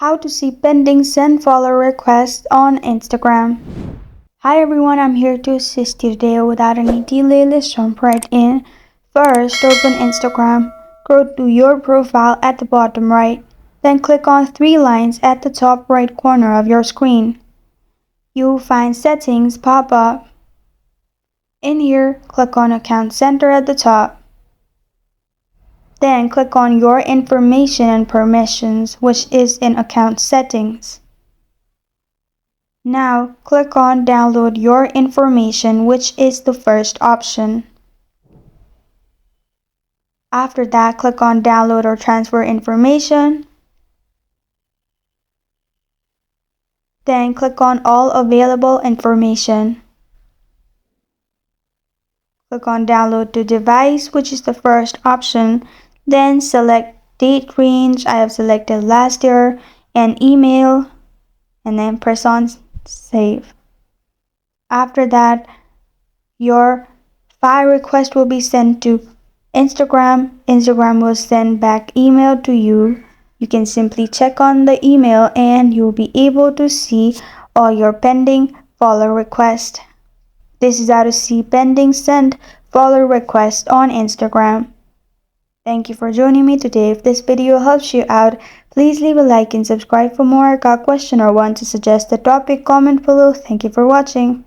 How to see pending send follower requests on Instagram. Hi everyone, I'm here to assist you today. Without any delay, let's jump right in. First, open Instagram. Go to your profile at the bottom right. Then click on three lines at the top right corner of your screen. You'll find settings pop up. In here, click on Account Center at the top. Then click on Your Information and Permissions, which is in Account Settings. Now click on Download Your Information, which is the first option. After that, click on Download or Transfer Information. Then click on All Available Information. Click on Download to Device, which is the first option. Then select Date Range. I have selected last year and email, and then press on Save. After that, your file request will be sent to Instagram. Instagram will send back email to you. You can simply check on the email and you'll be able to see all your pending follower requests. This is how to see pending send follower requests on Instagram. Thank you for joining me today. If this video helps you out, please leave a like and subscribe for more. Got a question or want to suggest a topic, comment below. Thank you for watching.